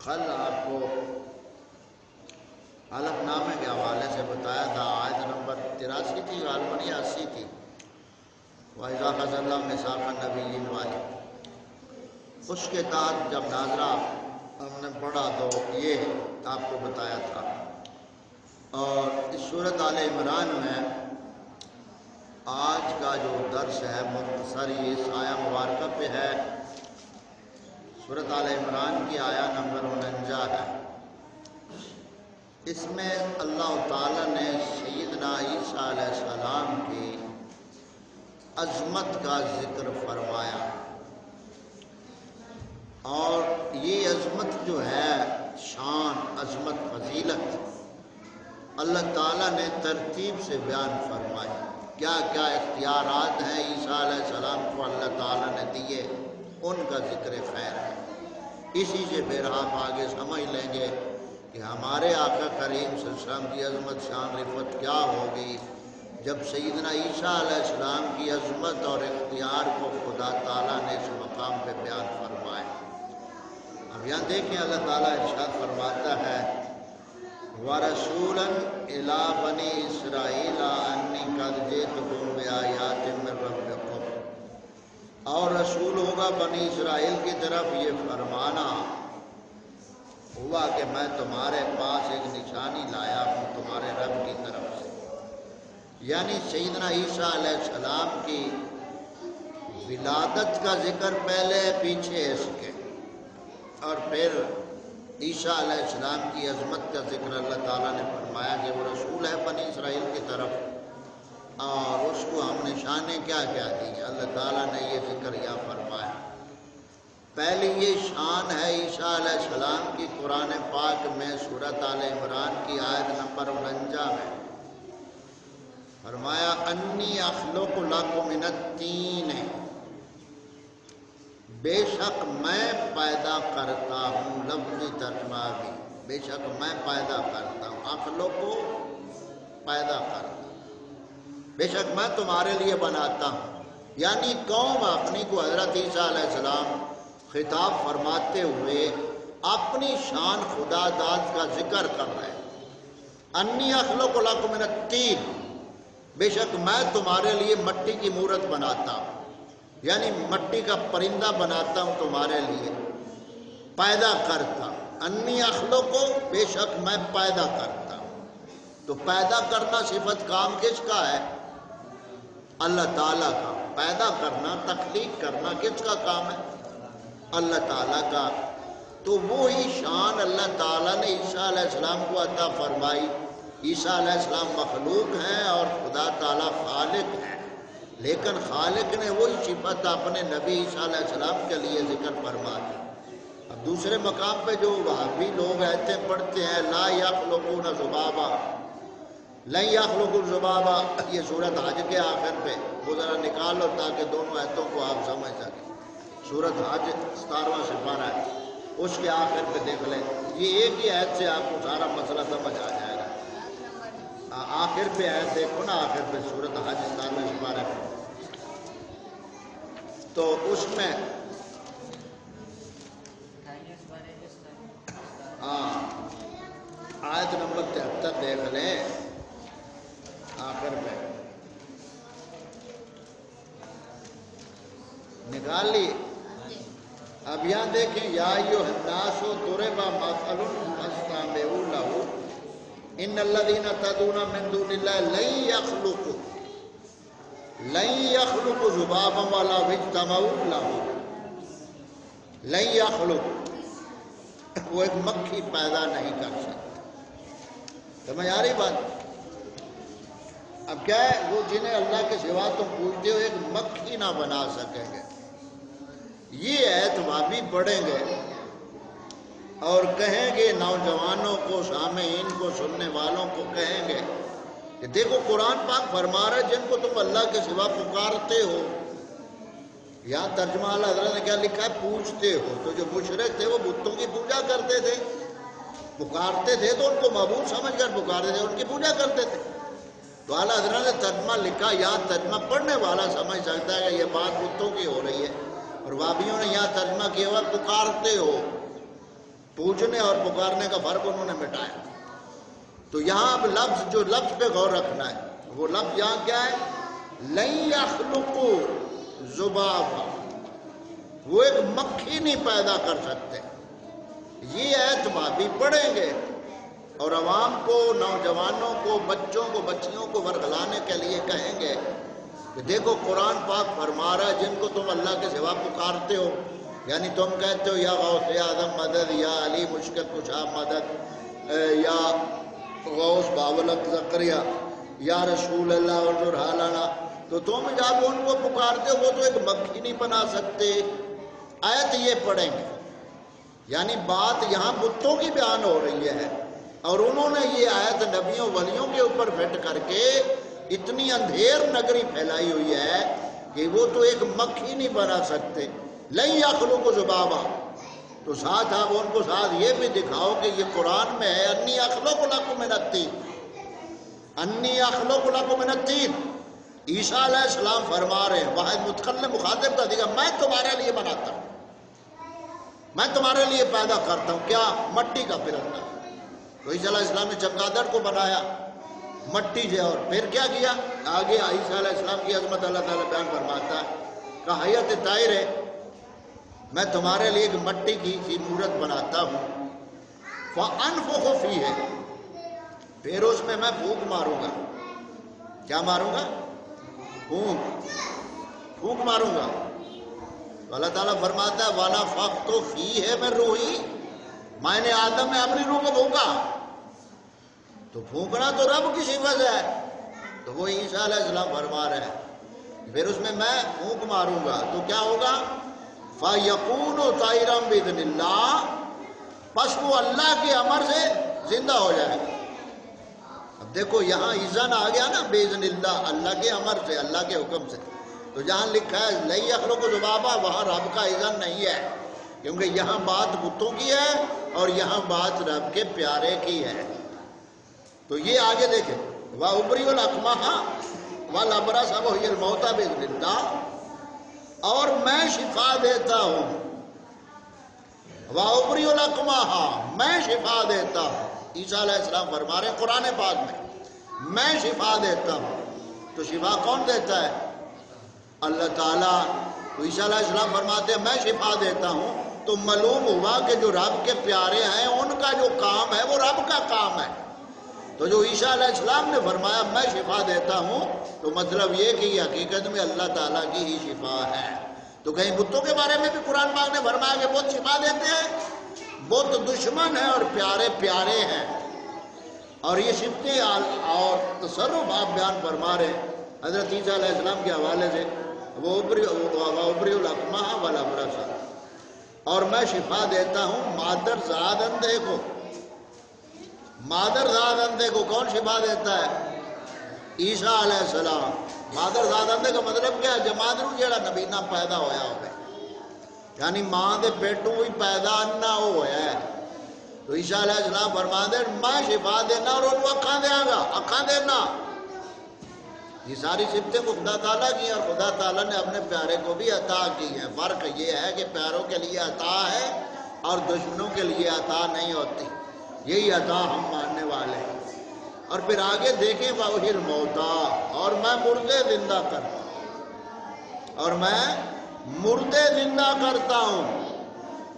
کل آپ کو حلف نامے کے حوالے سے بتایا تھا، آیت نمبر 83 تھی غالباً یا 80 تھی، وَإِذَا أَخَذَ اللَّهُ مِيثَاقَ النَّبِيِّينَ والی، اس کے تحت جب ناظرہ ہم نے پڑھا تو یہ آپ کو بتایا تھا۔ اور اس سورۃ آل عمران میں آج کا جو درس ہے مختصر اس آیہ مبارکہ پہ ہے۔ سورۃ آل عمران کی آیہ نمبر 49 ہے۔ اس میں اللہ تعالیٰ نے سیدنا عیسیٰ علیہ السلام کی عظمت کا ذکر فرمایا، اور یہ عظمت جو ہے، شان، عظمت، فضیلت اللہ تعالیٰ نے ترتیب سے بیان فرمائی۔ کیا کیا اختیارات ہیں عیسیٰ علیہ السلام کو اللہ تعالیٰ نے دیے، ان کا ذکر خیر ہے۔ اسی سے پھر آپ آگے سمجھ لیں گے کہ ہمارے آقا کریم صلی اللہ علیہ وسلم کی عظمت، شان، رفعت کیا ہوگی جب سیدنا عیسیٰ علیہ السلام کی عظمت اور اختیار کو خدا تعالیٰ نے اس مقام پہ بیان فرمایا۔ اب یہاں دیکھیں اللہ تعالیٰ ارشاد فرماتا ہے وَرَسُولًا إِلَىٰ بَنِي إِسْرَائِيلَ أَنِّي قَدْ جِئْتُكُم بِآيَاتٍ مِّن رَّبِّكُمْ، اور رسول ہوگا بنی اسرائیل کی طرف یہ فرمانا ہوا کہ میں تمہارے پاس ایک نشانی لایا ہوں تمہارے رب کی طرف سے۔ یعنی سیدنا عیسیٰ علیہ السلام کی ولادت کا ذکر پہلے پیچھے اس کے، اور پھر عیسیٰ علیہ السلام کی عظمت کا ذکر اللہ تعالیٰ نے فرمایا کہ وہ رسول ہے بنی اسرائیل کی طرف، اور اس کو ہم نشانیں کیا کیا دی، اللہ تعالیٰ نے یہ ذکر یا فرمایا۔ پہلی یہ شان ہے عیسیٰ علیہ السلام کی قرآن پاک میں سورۃ آل عمران کی آیت نمبر 49 میں فرمایا انی اخلق لکم من الطین، بے شک میں پیدا کرتا ہوں، لفظی ترجمہ بھی بے شک میں پیدا کرتا ہوں، اخلق کو پیدا کرتا ہوں، بے شک میں تمہارے لیے بناتا ہوں۔ یعنی قوم اپنی کو حضرت عیسیٰ علیہ السلام خطاب فرماتے ہوئے اپنی شان خدا داد کا ذکر کر رہے ہیں۔ انی اخلق لکم من الطین، بے شک میں تمہارے لیے مٹی کی مورت بناتا ہوں، یعنی مٹی کا پرندہ بناتا ہوں تمہارے لیے، پیدا کرتا ہوں۔ انی اخلق کو، بے شک میں پیدا کرتا ہوں۔ تو پیدا کرنا صفت کام کس کا ہے؟ اللہ تعالیٰ کا۔ پیدا کرنا، تخلیق کرنا کس کا کام ہے؟ اللہ تعالیٰ کا۔ تو وہی شان اللہ تعالیٰ نے عیسیٰ علیہ السلام کو عطا فرمائی۔ عیسیٰ علیہ السلام مخلوق ہیں اور خدا تعالیٰ خالق ہیں، لیکن خالق نے وہی صفت اپنے نبی عیسیٰ علیہ السلام کے لیے ذکر فرما دی۔ اب دوسرے مقام پہ جو وہابی لوگ ایتیں پڑھتے ہیں لا یخلقون ذبابا، لن یخلقوا الذبابا، یہ سورۃ حج کے آخر پہ وہ ذرا نکال لو تاکہ دونوں آیتوں کو آپ سمجھ سکیں۔ سورۃ حج 17واں سپارہ ہے، اس کے آخر پہ دیکھ لیں، یہ ایک ہی آیت سے آپ کو سارا مسئلہ سمجھ آ جائے گا۔ آخر پہ آیت دیکھو نا، آخر پہ سورۃ حج 17ویں سپارہ پہ، تو اس میں آیت نمبر 73 دیکھ لیں آخر پہ، نکال لی۔ اب یہاں دیکھیں یا ایھا الناس ضرب مثل فاستمعوا لہ ان الذین تدعون من دون اللہ لن یخلقوا ذبابا ولو اجتمعوا لہ، لن یخلقوا، وہ ایک مکھی پیدا نہیں کر سکتا۔ سمجھ آ رہی بات؟ اب کیا ہے، وہ جنہیں اللہ کے سوا تم پوجتے ہو ایک مکھی نہ بنا سکیں گے۔ یہ ایت وہابی پڑھیں گے اور کہیں گے نوجوانوں کو، سامعین کو، سننے والوں کو کہیں گے کہ دیکھو قرآن پاک فرما رہا ہے جن کو تم اللہ کے سوا پکارتے ہو، یہاں ترجمہ اعلیٰ حضرت نے کیا لکھا ہے؟ پوجتے ہو۔ تو جو مشرک تھے وہ بتوں کی پوجا کرتے تھے، پکارتے تھے تو ان کو معبود سمجھ کر پکارتے تھے، ان کی پوجا کرتے تھے۔ تو اعلیٰ حضرت نے ترجمہ لکھا، یہاں ترجمہ پڑھنے والا سمجھ سکتا ہے کہ یہ بات بتوں کی ہو رہی ہے، اور وابیوں نے یہاں ترجمہ کیا ہوا پکارتے ہو۔ پوجنے اور پکارنے کا فرق انہوں نے مٹایا۔ تو یہاں اب لفظ، جو لفظ پہ غور رکھنا ہے، وہ لفظ یہاں کیا ہے؟ لن یخلقوا ذبابا، وہ ایک مکھی نہیں پیدا کر سکتے۔ یہ ایت بھی پڑھیں گے اور عوام کو، نوجوانوں کو، بچوں کو، بچیوں کو ورغلانے کے لیے کہیں گے کہ دیکھو قرآن پاک فرما رہا ہے جن کو تم اللہ کے سوا پکارتے ہو، یعنی تم کہتے ہو یا غوث اعظم مدد، یا علی مشکل کشا مدد، یا غوث باولک زکریا، یا رسول اللہ انظر حالنا، تو تم جب ان کو پکارتے ہو وہ تو ایک مکھی نہیں بنا سکتے۔ آیت یہ پڑھیں گے، یعنی بات یہاں بتوں کی بیان ہو رہی ہے، اور انہوں نے یہ آیت نبیوں ولیوں کے اوپر فٹ کر کے اتنی اندھیر نگری پھیلائی ہوئی ہے کہ وہ تو ایک مکھی نہیں بنا سکتے۔ لن یخلقوا ذبابا، تو ساتھ آپ ان کو ساتھ یہ بھی دکھاؤ کہ یہ قرآن میں ہے انی اخلق لکم من الطین، انی اخلق لکم من الطین۔ عیسیٰ علیہ السلام فرما رہے ہیں، واحد متکلم مخاطب کا دیکھا، میں تمہارے لیے بناتا ہوں، میں تمہارے لیے پیدا کرتا ہوں، کیا؟ مٹی کا پرندہ۔ تو عیسیٰ علیہ السلام نے چمگادڑ کو بنایا مٹی سے، اور پھر کیا کیا؟ آگے عیسیٰ علیہ السلام کی عظمت اللہ تعالیٰ بیان فرماتا ہے کہ حیت طاہر ہے، میں تمہارے لیے ایک مٹی کی سی مورت بناتا ہوں، فَأَنفُخُ فِيهِ، پھر اس میں پھونک ماروں گا۔ کیا ماروں گا؟ پھونک ماروں گا۔ تو اللہ تعالیٰ فرماتا ہے وَنَفَخْتُ فِيهِ مِن رُوحِي، میں نے آدم میں اپنی روح کو پھونکا۔ تو پھونکنا تو رب کی صفت ہے، تو وہ عیسیٰ علیہ السلام فرما رہے ہیں پھر اس میں پھونک ماروں گا تو کیا ہوگا؟ فَيَكُونُ طَيْرًا بِإِذْنِ اللَّهِ، پس وہ اللہ کے امر سے زندہ ہو جائے گا۔ اب دیکھو یہاں اذن آ گیا نا، بِإِذْنِ اللَّهِ، اللہ کے امر سے، اللہ کے حکم سے۔ تو جہاں لکھا ہے لن یخلقوا ذبابا، وہاں رب کا اذن نہیں ہے، کیونکہ یہاں بات بتوں کی ہے اور یہاں بات رب کے پیارے کی ہے۔ تو یہ آگے دیکھیں، وَأُبْرِئُ الْأَكْمَحَ وَالْأَبْرَصَ وَأُحْيِي الْمَوْتَىٰ بِإِذْنِ اللَّهِ، اور میں شفا دیتا ہوں۔ وَأُبْرِئُ الْأَكْمَحَ، میں شفا دیتا ہوں۔ عیسیٰ علیہ السلام فرما رہے ہیں قرآن پاک میں شفا دیتا ہوں۔ تو شفا کون دیتا ہے؟ اللہ تعالیٰ۔ تو عیسیٰ علیہ السلام فرماتے ہیں میں شفا دیتا ہوں، تو معلوم ہوا کہ جو رب کے پیارے ہیں ان کا جو کام ہے وہ رب کا کام ہے۔ تو جو عیسیٰ علیہ السلام نے فرمایا میں شفا دیتا ہوں، تو مطلب یہ کہ یہ حقیقت میں اللہ تعالیٰ کی ہی شفا ہے۔ تو کہیں بتوں کے بارے میں بھی قرآن پاک نے فرمایا کہ بت شفا دیتے ہیں، بت دشمن ہیں اور پیارے پیارے ہیں۔ اور یہ صفتیں اور تصرف آپ بیان فرما رہے ہیں حضرت عیسیٰ علیہ السلام کے حوالے سے، وَأُبْرِئُ الْأَكْمَحَ وَالْأَبْرَصَ، اور میں شفا دیتا ہوں مادر زاد اندھے کو۔ مادر زاد اندھے کو کون شفا دیتا ہے؟ عیسیٰ علیہ السلام۔ مادر زاد اندھے کا مطلب کیا ہے؟ جمادرو جیڑا نبینا پیدا ہویا ہوگا، یعنی ماں دے پیٹوں ہی پیدا نہ ہویا ہے۔ تو عیسیٰ علیہ السلام فرما دے میں شفا دینا اور ان کو اکھاں دیاں گا، اکھاں دینا۔ یہ ساری صفتیں خدا تعالیٰ کی ہیں، اور خدا تعالیٰ نے اپنے پیارے کو بھی عطا کی ہیں۔ فرق یہ ہے کہ پیاروں کے لیے عطا ہے اور دشمنوں کے لیے عطا نہیں ہوتی، یہی عطا ہم ماننے والے ہیں۔ اور پھر آگے دیکھیں وَأُحْيِي الْمَوْتَىٰ، اور میں مردے زندہ کرتا ہوں، اور میں مردے زندہ کرتا ہوں۔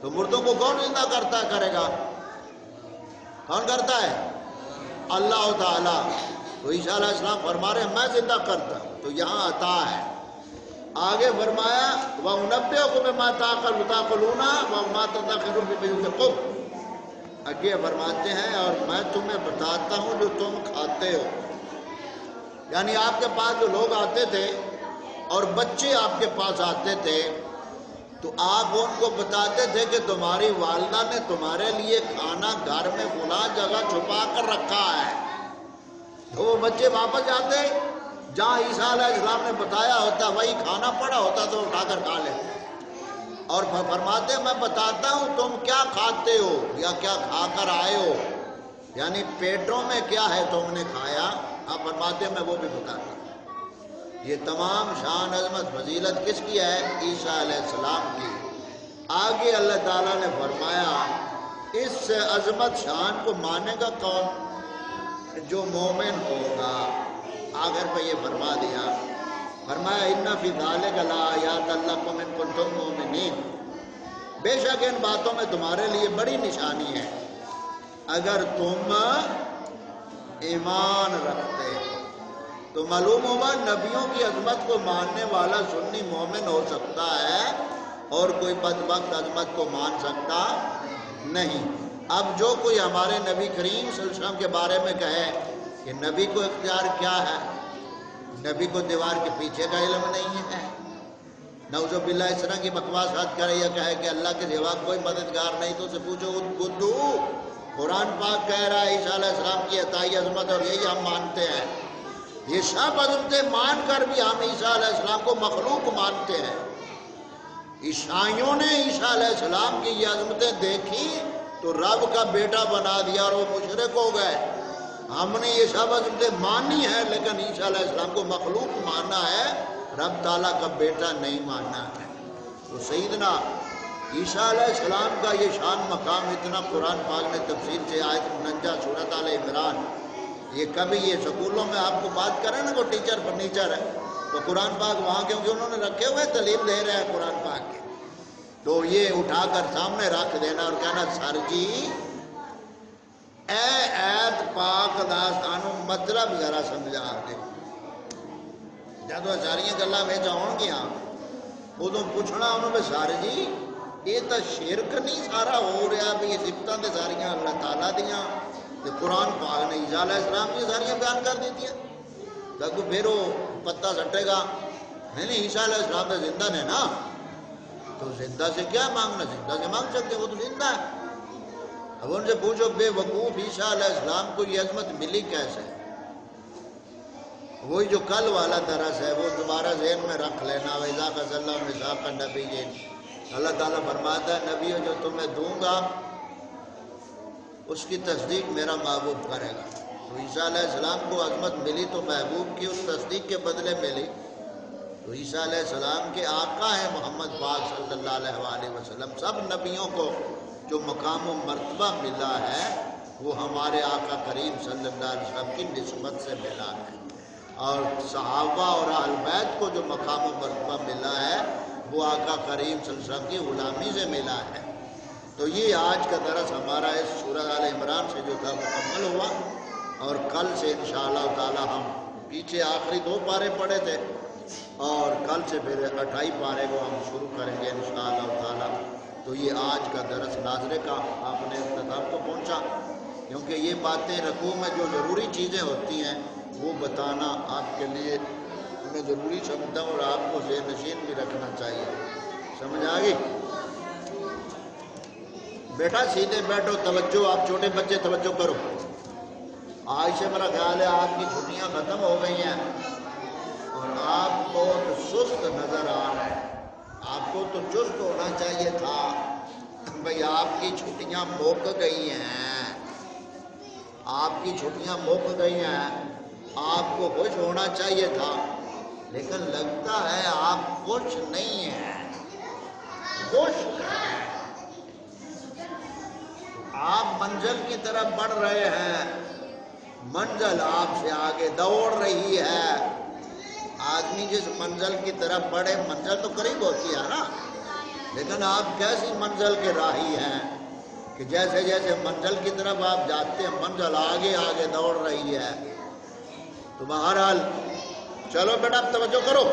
تو مردوں کو کون زندہ کرے گا؟ کون کرتا ہے؟ اللہ تعالیٰ۔ تو عیسیٰ علیہ السلام فرما رہے ہیں میں زندہ کرتا ہوں، تو یہاں عطا ہے۔ آگے فرمایا وَأُنَبِّئُكُم بِمَا تَأْكُلُونَ وَمَا تَدَّخِرُونَ فِي بُيُوتِكُمْ، آگے فرماتے ہیں اور میں تمہیں بتاتا ہوں جو تم کھاتے ہو۔ یعنی آپ کے پاس جو لوگ آتے تھے اور بچے آپ کے پاس آتے تھے تو آپ ان کو بتاتے تھے کہ تمہاری والدہ نے تمہارے لیے کھانا گھر میں فلاں جگہ چھپا کر رکھا ہے۔ تو وہ بچے واپس جاتے، جہاں عیسیٰ علیہ السلام نے بتایا ہوتا وہی کھانا پڑا ہوتا تو اٹھا کر کھا لیتے۔ اور فرماتے میں بتاتا ہوں تم کیا کھاتے ہو یا کیا کھا کر آئے ہو، یعنی پیٹوں میں کیا ہے تم نے کھایا۔ آپ فرماتے میں وہ بھی بتاتا ہوں۔ یہ تمام شان عظمت فضیلت کس کی ہے؟ عیسیٰ علیہ السلام کی۔ آگے اللہ تعالیٰ نے فرمایا اس عظمت شان کو مانے گا کون؟ جو مومن ہوگا۔ آخر پہ یہ فرما دیا، فرمایا اِنَّ فِي ذَلِكَ لَآيَاتٍ لَكُمْ إِن كُنتُم مُؤْمِنِينَ، بے شک ان باتوں میں تمہارے لیے بڑی نشانی ہے اگر تم ایمان رکھتے ہو۔ تو معلوم ہوا نبیوں کی عظمت کو ماننے والا سنی مومن ہو سکتا ہے اور کوئی بدبخت عظمت کو مان سکتا نہیں۔ اب جو کوئی ہمارے نبی کریم صلی اللہ علیہ وسلم کے بارے میں کہے کہ نبی کو اختیار کیا ہے، نبی کو دیوار کے پیچھے کا علم نہیں ہے، نعوذ باللہ اس طرح کی بکواسات کرے یا کہے کہ اللہ کے سوا کوئی مددگار نہیں، تو اسے پوچھو بدھو، قرآن پاک کہہ رہا ہے عیسیٰ علیہ السلام کی عطائی عظمت اور یہی ہم مانتے ہیں۔ یہ سب عظمتیں مان کر بھی ہم عیسیٰ علیہ السلام کو مخلوق مانتے ہیں۔ عیسائیوں نے عیسیٰ علیہ السلام کی یہ عظمتیں دیکھی تو رب کا بیٹا بنا دیا اور وہ مشرک ہو گئے۔ ہم نے یہ سب عظمتیں مانی ہے لیکن عیسیٰ علیہ السلام کو مخلوق ماننا ہے، رب تعالیٰ کا بیٹا نہیں ماننا ہے۔ تو سیدنا عیسیٰ علیہ السلام کا یہ شان مقام اتنا قرآن پاک نے تفصیل سے آیت 49 سورۃ آل عمران، یہ کبھی یہ سکولوں میں آپ کو بات کریں نا کوئی ٹیچر فرنیچر ہے تو قرآن پاک وہاں کیونکہ انہوں نے رکھے ہوئے دلیل دے رہے ہیں قرآن پاک کے، تو یہ اٹھا کر سامنے رکھ دینا اور کہنا سر جی اے ایت پاک دا سانو مطلب ذرا سمجھا دے۔ جدو ساریاں گلاں وچ آن گیا ادو پوچھنا انہوں نے سر جی یہ تو شرک نہیں سارا ہو رہا بھی یہ صفتاں تے ساریاں اللہ تعالیٰ دیاں تے قرآن پاک نے عیسیٰ علیہ السلام کی ساریاں بیان کر دیتی ہیں، تو پھر وہ پتہ سٹے گا نہیں عیسیٰ علیہ السلام تو زندہ نے نا، تو زندہ سے کیا مانگنا، زندہ سے مانگ سکتے، وہ تو زندہ ہے۔ اب ان سے پوچھو بے وقوف عیسیٰ علیہ السلام کو یہ عظمت ملی کیسے؟ وہی جو کل والا درس ہے وہ دوبارہ ذہن میں رکھ لینا، وَإِذَا أَخَذَ اللَّهُ مِيثَاقَ النَّبِيِّينَ، اللہ تعالیٰ فرماتا ہے نبیوں جو تمہیں دوں گا اس کی تصدیق میرا محبوب کرے گا۔ تو عیسیٰ علیہ السلام کو عظمت ملی تو محبوب کی اس تصدیق کے بدلے ملی، تو عیسیٰ علیہ السلام کے آقا ہیں محمد پاک صلی اللہ علیہ وآلہ وسلم۔ سب نبیوں کو جو مقام و مرتبہ ملا ہے وہ ہمارے آقا کریم صلی اللہ علیہ وسلم کی نسبت سے ملا ہے، اور صحابہ اور اہل بیت کو جو مقام و مرتبہ ملا ہے وہ آقا کریم صلی اللہ علیہ وسلم کی غلامی سے ملا ہے۔ تو یہ آج کا درس ہمارا اس سورۃ آل عمران سے جو تھا مکمل ہوا، اور کل سے انشاءاللہ تعالی ہم پیچھے آخری 2 پارے پڑھے تھے اور کل سے پھر 28 پارے کو ہم شروع کریں گے انشاءاللہ تعالی۔ تو یہ آج کا درس ناظرے کا آپ نے اختتام کو پہنچا، کیونکہ یہ باتیں رکوع میں جو ضروری چیزیں ہوتی ہیں وہ بتانا آپ کے لیے میں ضروری سمجھتا ہوں اور آپ کو ذہن نشین بھی رکھنا چاہیے۔ سمجھ آ گئی؟ بیٹا سیدھے بیٹھو، توجہ، آپ چھوٹے بچے توجہ کرو۔ آج سے میرا خیال ہے آپ کی چھٹیاں ختم ہو گئی ہیں اور آپ کو تو سست نظر آ رہا ہے، آپ کو تو چست ہونا چاہیے تھا بھئی آپ کی چھٹیاں مک گئی ہیں، آپ کی چھٹیاں مک گئی ہیں، آپ کو خوش ہونا چاہیے تھا، لیکن لگتا ہے آپ خوش نہیں ہیں، خوش ہیں، آپ منزل کی طرف بڑھ رہے ہیں، منزل آپ سے آگے دوڑ رہی ہے۔ آدمی جس منزل کی طرف بڑھے، منزل تو قریب ہوتی ہے نا، لیکن آپ کیسی منزل کے راہی ہیں کہ جیسے جیسے منزل کی طرف آپ جاتے ہیں منزل آگے آگے دوڑ رہی ہے۔ تو بہرحال چلو بیٹا اب توجہ کرو۔